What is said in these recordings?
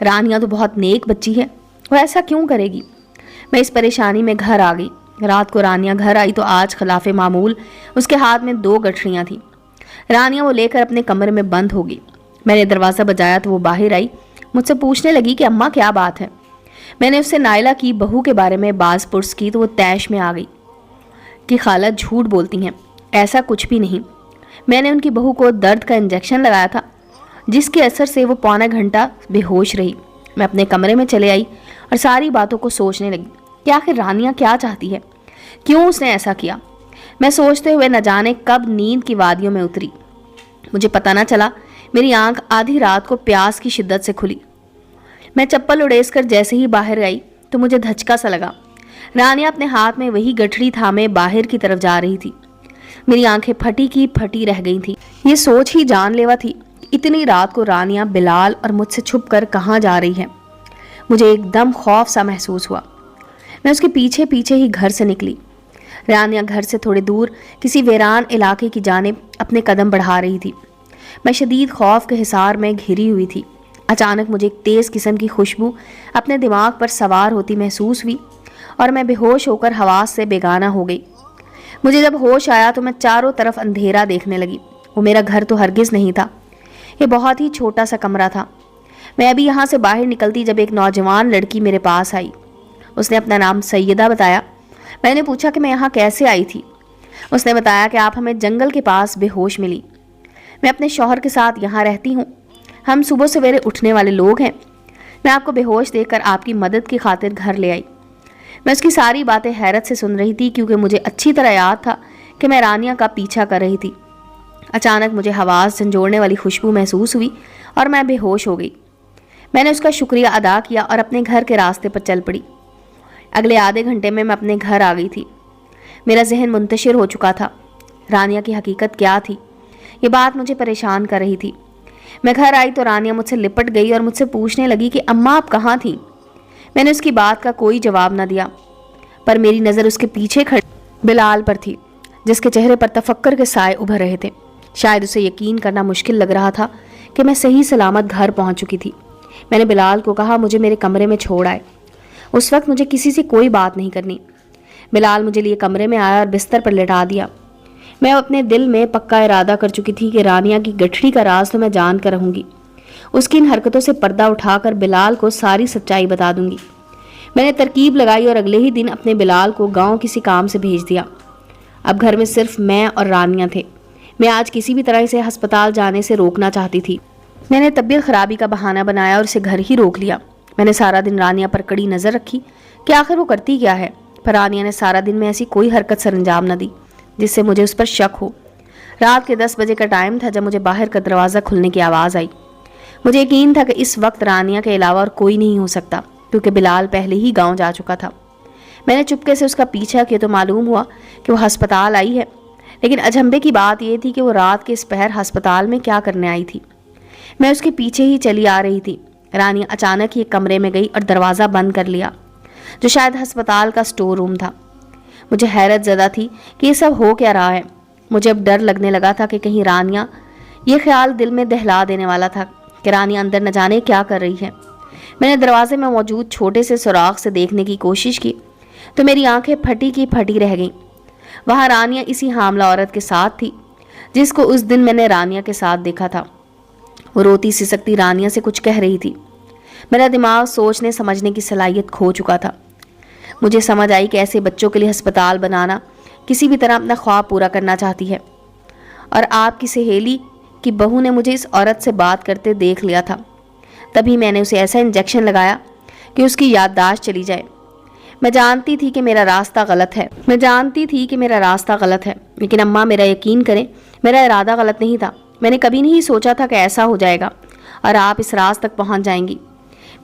رانیہ تو بہت نیک بچی ہے، وہ ایسا کیوں کرے گی؟ میں اس پریشانی میں گھر آ گئی۔ رات کو رانیہ گھر آئی تو آج خلاف معمول اس کے ہاتھ میں 2 گٹھڑیاں تھیں۔ رانیہ وہ لے کر اپنے کمرے میں بند ہو گئی۔ میں نے دروازہ بجایا تو وہ باہر آئی، مجھ سے پوچھنے لگی کہ اماں کیا بات ہے۔ میں نے اس سے نائلہ کی بہو کے بارے میں باز پرس کی تو وہ طیش میں آ گئی کہ خالہ جھوٹ بولتی ہیں، ایسا کچھ بھی نہیں۔ میں نے ان کی بہو کو درد کا انجیکشن لگایا تھا جس کے اثر سے وہ پونا گھنٹہ بے ہوش رہی۔ میں اپنے کمرے میں چلے آئی اور ساری باتوں کو سوچنے لگی کہ آخر رانیہ کیا چاہتی ہے، کیوں اس نے ایسا کیا۔ میں سوچتے ہوئے نہ جانے کب نیند کی وادیوں میں اتری۔ مجھے پتہ نہ چلا میری آنکھ آدھی رات کو پیاس کی شدت سے کھلی۔ میں چپل اڑیس کر جیسے ہی باہر آئی تو مجھے دھچکا سا لگا۔ رانیہ اپنے ہاتھ میں وہی گٹھڑی تھامے باہر کی طرف جا رہی تھی۔ میری آنکھیں پھٹی کی پھٹی رہ گئی تھی۔ یہ سوچ ہی جان لیوا تھی، اتنی رات کو رانیہ بلال اور مجھ سے چھپ کر کہاں جا رہی ہے۔ مجھے ایک دم خوف سا محسوس ہوا۔ میں اس کے پیچھے پیچھے ہی گھر سے نکلی۔ رانیہ گھر سے تھوڑے دور کسی ویران علاقے کی جانب اپنے قدم بڑھا رہی تھی۔ میں شدید خوف کے حصار میں گھری ہوئی تھی۔ اچانک مجھے ایک تیز قسم کی خوشبو اپنے دماغ پر سوار ہوتی محسوس ہوئی اور میں بے ہوش ہو کر حواس سے بیگانہ ہو گئی۔ مجھے جب ہوش آیا تو میں چاروں طرف اندھیرا دیکھنے لگی۔ وہ میرا گھر تو ہرگز نہیں تھا، یہ بہت ہی چھوٹا سا کمرہ تھا۔ میں ابھی یہاں سے باہر نکلتی جب ایک نوجوان لڑکی میرے پاس آئی۔ اس نے اپنا نام سیدہ بتایا۔ میں نے پوچھا کہ میں یہاں کیسے آئی تھی۔ اس نے بتایا کہ آپ ہمیں جنگل کے پاس بے ہوش ملی۔ میں اپنے شوہر کے ساتھ یہاں رہتی ہوں، ہم صبح سویرے اٹھنے والے لوگ ہیں۔ میں آپ کو بے ہوش دیکھ کر آپ کی مدد کی خاطر گھر لے آئی۔ میں اس کی ساری باتیں حیرت سے سن رہی تھی کیونکہ مجھے اچھی طرح یاد تھا کہ میں رانیہ کا پیچھا کر رہی تھی۔ اچانک مجھے حواس جھنجھوڑنے والی خوشبو محسوس ہوئی اور میں بے ہوش ہو گئی۔ میں نے اس کا شکریہ ادا کیا اور اپنے گھر کے راستے پر چل پڑی۔ اگلے آدھے گھنٹے میں اپنے گھر آ گئی تھی۔ میرا ذہن منتشر ہو چکا تھا۔ رانیہ کی حقیقت کیا تھی، یہ بات مجھے پریشان کر رہی تھی۔ میں گھر آئی تو رانیہ مجھ سے لپٹ گئی اور مجھ سے پوچھنے لگی کہ اماں آپ کہاں تھیں۔ میں نے اس کی بات کا کوئی جواب نہ دیا، پر میری نظر اس کے پیچھے کھڑے بلال پر تھی جس کے چہرے پر تفکر کے سائے ابھر رہے تھے۔ شاید اسے یقین کرنا مشکل لگ رہا تھا کہ میں صحیح سلامت گھر پہنچ چکی تھی۔ میں نے بلال کو کہا مجھے میرے کمرے میں چھوڑ آئے، اس وقت مجھے کسی سے کوئی بات نہیں کرنی۔ بلال مجھے لیے کمرے میں آیا اور بستر پر لٹا دیا۔ میں اپنے دل میں پکا ارادہ کر چکی تھی کہ رانیہ کی گٹھڑی کا راز تو میں جان کر رہوں گی۔ اس کی ان حرکتوں سے پردہ اٹھا کر بلال کو ساری سچائی بتا دوں گی۔ میں نے ترکیب لگائی اور اگلے ہی دن اپنے بلال کو گاؤں کسی کام سے بھیج دیا۔ اب گھر میں صرف میں اور رانیہ تھے۔ میں آج کسی بھی طرح اسے ہسپتال جانے سے روکنا چاہتی تھی۔ میں نے طبیعت خرابی کا بہانہ بنایا اور اسے گھر ہی روک لیا۔ میں نے سارا دن رانیہ پر کڑی نظر رکھی کہ آخر وہ کرتی کیا ہے، پر رانیہ نے سارا دن میں ایسی کوئی حرکت سر انجام نہ دی جس سے مجھے اس پر شک ہو۔ رات کے 10 بجے کا ٹائم تھا جب مجھے باہر کا دروازہ کھلنے کی آواز آئی۔ مجھے یقین تھا کہ اس وقت رانیہ کے علاوہ اور کوئی نہیں ہو سکتا کیونکہ بلال پہلے ہی گاؤں جا چکا تھا۔ میں نے چپکے سے اس کا پیچھا کیا تو معلوم ہوا کہ وہ ہسپتال آئی ہے، لیکن اجنبے کی بات یہ تھی کہ وہ رات کے اس پہر ہسپتال میں کیا کرنے آئی تھی۔ میں اس کے پیچھے ہی چلی آ رہی تھی۔ رانیہ اچانک ہی ایک کمرے میں گئی اور دروازہ بند کر لیا جو شاید ہسپتال کا سٹور روم تھا۔ مجھے حیرت زدہ تھی کہ یہ سب ہو کیا رہا ہے۔ مجھے اب ڈر لگنے لگا تھا کہ کہیں رانیہ، یہ خیال دل میں دہلا دینے والا تھا کہ رانیہ اندر نہ جانے کیا کر رہی ہے۔ میں نے دروازے میں موجود چھوٹے سے سوراخ سے دیکھنے کی کوشش کی تو میری آنکھیں پھٹی کی پھٹی رہ گئیں۔ وہاں رانیہ اسی حاملہ عورت کے ساتھ تھی جس کو اس دن میں نے رانیہ کے ساتھ دیکھا تھا۔ وہ روتی سسکتی رانیہ سے کچھ کہہ رہی تھی۔ میرا دماغ سوچنے سمجھنے کی صلاحیت کھو چکا تھا۔ مجھے سمجھ آئی کہ ایسے بچوں کے لیے ہسپتال بنانا کسی بھی طرح اپنا خواب پورا کرنا چاہتی ہے، اور آپ کی سہیلی کی بہو نے مجھے اس عورت سے بات کرتے دیکھ لیا تھا۔ تبھی میں نے اسے ایسا انجیکشن لگایا کہ اس کی یادداشت چلی جائے۔ میں جانتی تھی کہ میرا راستہ غلط ہے، لیکن اماں میرا یقین کریں، میرا ارادہ غلط نہیں تھا۔ میں نے کبھی نہیں سوچا تھا کہ ایسا ہو جائے گا اور آپ اس راز تک پہنچ جائیں گی۔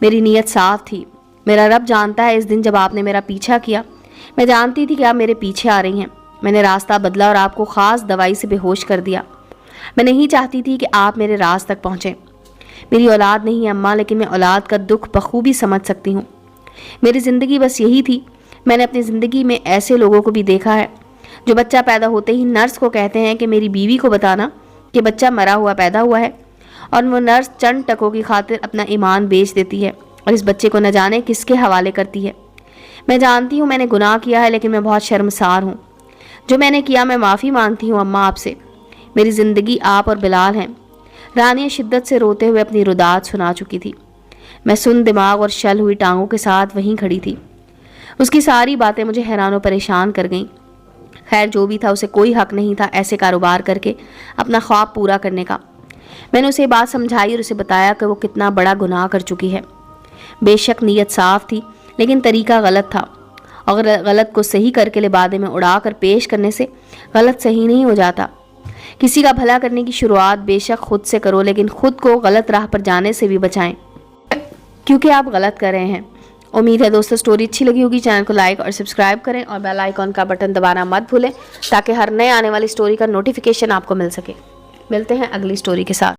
میری نیت صاف تھی۔ میرا رب جانتا ہے اس دن جب آپ نے میرا پیچھا کیا، میں جانتی تھی کہ آپ میرے پیچھے آ رہی ہیں۔ میں نے راستہ بدلا اور آپ کو خاص دوائی سے بے ہوش کر دیا۔ میں نہیں چاہتی تھی کہ آپ میرے راز تک پہنچیں۔ میری اولاد نہیں ہے اماں، لیکن میں اولاد کا دکھ بخوبی سمجھ سکتی ہوں۔ میری زندگی بس یہی تھی۔ میں نے اپنی زندگی میں ایسے لوگوں کو بھی دیکھا ہے جو بچہ پیدا ہوتے ہی نرس کو کہتے ہیں کہ میری بیوی کو بتانا کہ بچہ مرا ہوا پیدا ہوا ہے، اور وہ نرس چند ٹکوں کی خاطر اپنا ایمان بیچ دیتی ہے اور اس بچے کو نہ جانے کس کے حوالے کرتی ہے۔ میں جانتی ہوں میں نے گناہ کیا ہے، لیکن میں بہت شرمسار ہوں۔ جو میں نے کیا میں معافی مانگتی ہوں اماں آپ سے۔ میری زندگی آپ اور بلال ہیں۔ رانیہ شدت سے روتے ہوئے اپنی رداعت سنا چکی تھی۔ میں سن دماغ اور شل ہوئی ٹانگوں کے ساتھ وہیں کھڑی تھی۔ اس کی ساری باتیں مجھے حیران و پریشان کر گئیں۔ خیر جو بھی تھا، اسے کوئی حق نہیں تھا ایسے کاروبار کر کے اپنا خواب پورا کرنے کا۔ میں نے اسے یہ بات سمجھائی اور اسے بتایا کہ وہ کتنا بڑا گناہ کر چکی ہے۔ بے شک نیت صاف تھی، لیکن طریقہ غلط تھا، اور غلط کو صحیح کر کے لبادے میں اڑا کر پیش کرنے سے غلط صحیح نہیں ہو جاتا۔ کسی کا بھلا کرنے کی شروعات بے شک خود سے کرو، لیکن خود کو غلط راہ پر جانے سے بھی بچائیں، کیونکہ آپ غلط کر رہے ہیں۔ امید ہے دوستو سٹوری اچھی لگی ہوگی۔ چینل کو لائک اور سبسکرائب کریں اور بیل آئیکن کا بٹن دبانا مت بھولیں تاکہ ہر نئے آنے والی سٹوری کا نوٹیفیکیشن آپ کو مل سکے۔ ملتے ہیں اگلی سٹوری کے ساتھ۔